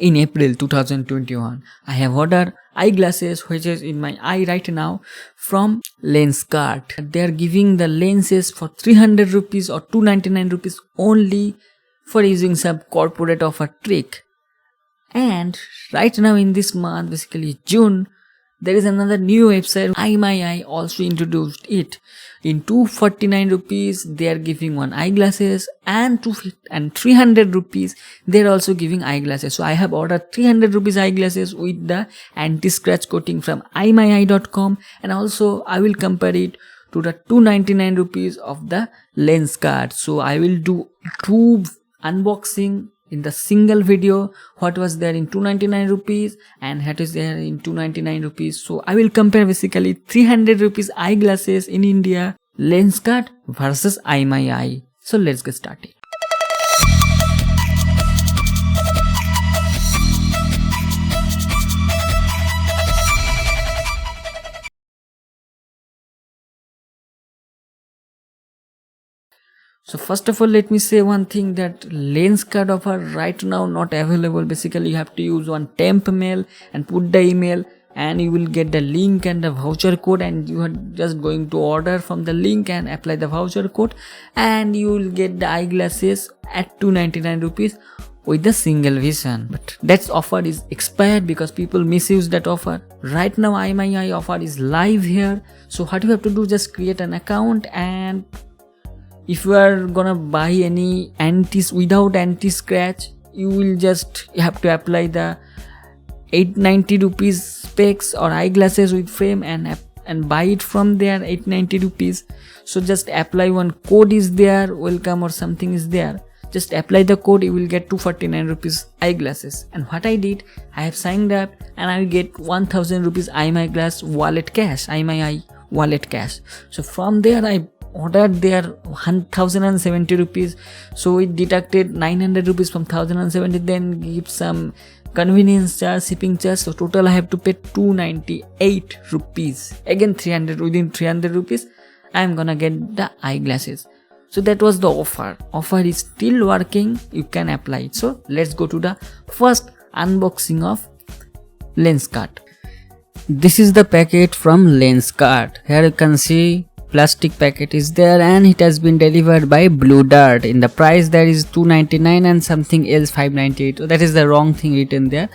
in April 2021. I have ordered eyeglasses which is in my eye right now from Lenskart. They are giving the lenses for 300 rupees or 299 rupees only for using some corporate offer trick. And right now in this month, basically June, there is another new website, EyeMyEye also introduced it. In 249 rupees, they are giving one eyeglasses, and 300 rupees, they are also giving eyeglasses. So I have ordered 300 rupees eyeglasses with the anti-scratch coating from EyeMyEye.com, and also I will compare it to the 299 rupees of the Lenskart. So I will do two unboxing in the single video, what was there in 299 rupees and what is there in 299 rupees. So I will compare basically 300 rupees eyeglasses in India, Lenskart versus EyeMyEye. So let's get started. So first of all, let me say one thing, that Lenskart offer right now not available. Basically you have to use one temp mail and put the email, and you will get the link and the voucher code, and you are just going to order from the link and apply the voucher code, and you will get the eyeglasses at 299 rupees with the single vision. But that offer is expired because people misuse that offer. Right now EyeMyEye offer is live here. So what you have to do, just create an account, and if you are gonna buy any without anti-scratch, you will just have to apply the 890 rupees specs or eyeglasses with frame and buy it from there, 890 rupees. So just apply one code is there, welcome or something is there. Just apply the code, you will get 249 rupees eyeglasses. And what I did, I have signed up and I will get 1000 rupees EyeMyGlass wallet cash, EyeMyEye wallet cash. So from there I ordered their 1070 rupees. So it deducted 900 rupees from 1070, then give some convenience charge, shipping charge. So total I have to pay 298 rupees. Again 300, within 300 rupees I am gonna get the eyeglasses. So that was the offer. Offer is still working, you can apply it. So let's go to the first unboxing of Lenskart. This is the packet from Lenskart. Here you can see plastic packet is there, and it has been delivered by Blue Dart. In the price there is 299 and something else 598. So that is the wrong thing written there.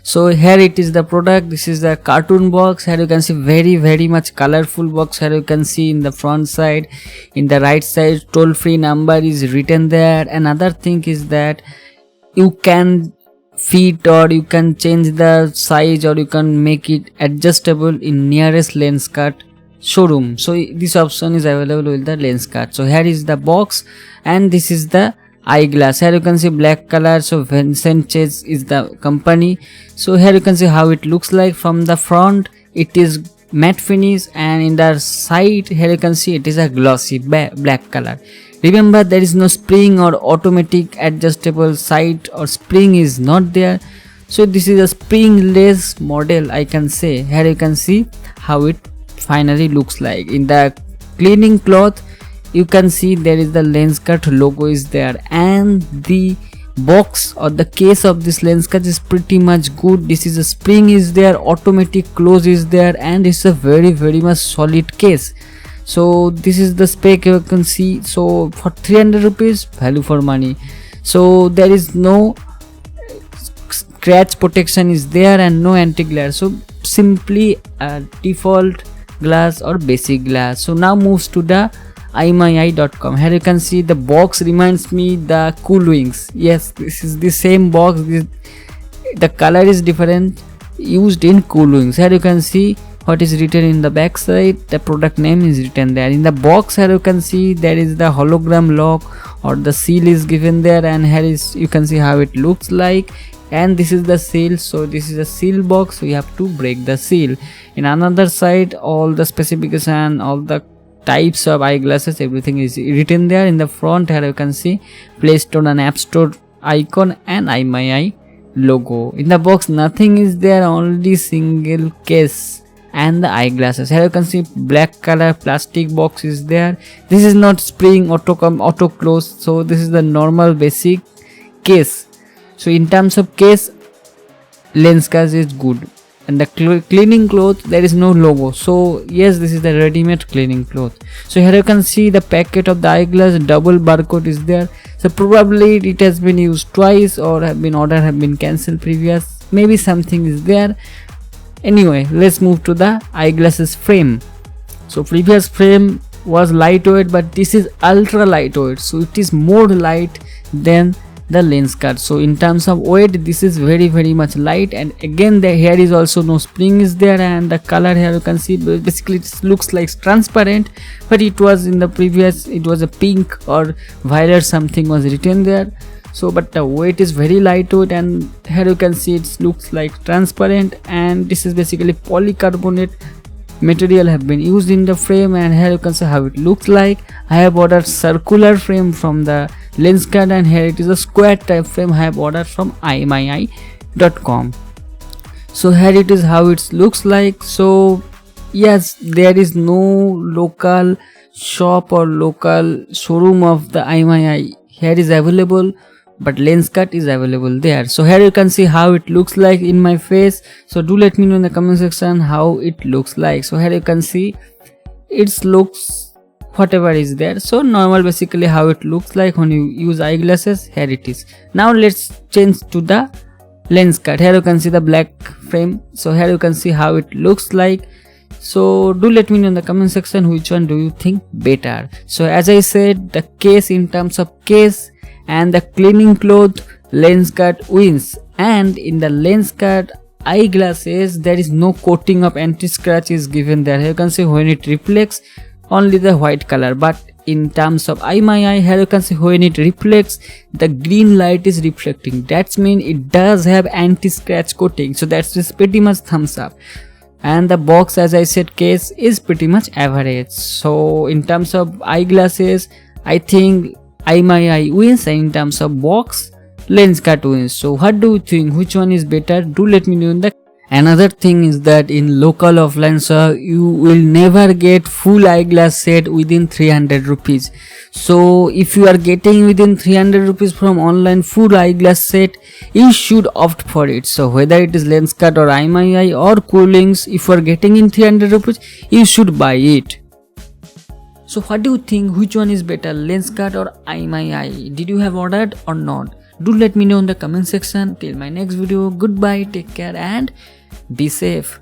So here it is the product. This is the cartoon box. Here you can see very much colorful box. Here you can see in the front side, in the right side, toll free number is written there. Another thing is that you can fit or you can change the size, or you can make it adjustable in nearest Lenskart showroom. So this option is available with the Lenskart. So here is the box, and this is the eyeglass. Here you can see black color. So Vincent Chase is the company. So here you can see how it looks like from the front. It is matte finish, and in the side here you can see it is a glossy black color. Remember, there is no spring or automatic adjustable side, or spring is not there. So this is a springless model, I can say. Here you can see how it finally looks like. In the cleaning cloth you can see there is the Lenskart logo is there, and the box or the case of this Lenskart is pretty much good. This is a spring is there, automatic close is there, and it's a very much solid case. So this is the spec you can see. So for 300 rupees, value for money. So there is no scratch protection is there and no anti-glare. So simply a default glass or basic glass. So now moves to the EyeMyEye.com. Here you can see the box reminds me the Cool Wings. Yes, this is the same box. The color is different, used in Cool Wings. Here you can see what is written in the back side. The product name is written there. In the box here you can see there is the hologram lock, or the seal is given there, and here is you can see how it looks like. And this is the seal. So this is a seal box, so you have to break the seal. In another side, all the specification, all the types of eyeglasses, everything is written there. In the front here you can see Play Store and App Store icon and EyeMyEye logo. In the box nothing is there, only single case and the eyeglasses. Here you can see black color plastic box is there. This is not spring auto close, so this is the normal basic case. So in terms of case, Lenskart is good. And the cleaning cloth, there is no logo. So yes, this is the ready-made cleaning cloth. So here you can see the packet of the eyeglass, double barcode is there. So probably it has been used twice, or have been cancelled previous. Maybe something is there. Anyway, let's move to the eyeglasses frame. So previous frame was lightweight, but this is ultra lightweight, so it is more light than the Lenskart. So in terms of weight, this is very much light. And again, the here is also no spring is there, and the color here you can see basically it looks like transparent, but it was in the previous, it was a pink or violet something was written there. So but the weight is very lightweight, and here you can see it looks like transparent, and this is basically polycarbonate material have been used in the frame. And here you can see how it looks like. I have ordered circular frame from the Lenskart, and here it is a square type frame I have ordered from EyeMyEye.com. so here it is how it looks like. So yes, there is no local shop or local showroom of the EyeMyEye here is available, but Lenskart is available there. So here you can see how it looks like in my face. So do let me know in the comment section how it looks like. So here you can see it looks whatever is there. So normal, basically how it looks like when you use eyeglasses. Here it is. Now let's change to the Lenskart. Here you can see the black frame. So here you can see how it looks like. So do let me know in the comment section which one do you think better. So as I said, the case, in terms of case and the cleaning cloth, Lenskart wins. And in the Lenskart eyeglasses, there is no coating of anti-scratch is given there. Here you can see when it reflects only the white color, but in terms of EyeMyEye, here you can see when it reflects, the green light is reflecting. That means it does have anti-scratch coating. So that's pretty much thumbs up. And the box, as I said, case is pretty much average. So in terms of eyeglasses, I think EyeMyEye wins, and in terms of box, Lenskart wins. So what do you think, which one is better? Do let me know in the. Another thing is that in local offline shop, you will never get full eyeglass set within 300 rupees. So if you are getting within 300 rupees from online full eyeglass set, you should opt for it. So whether it is Lenskart or EyeMyEye or Coolings, if you are getting in 300 rupees, you should buy it. So what do you think, which one is better, Lenskart or EyeMyEye? Did you have ordered or not? Do let me know in the comment section. Till my next video, goodbye, take care and be safe.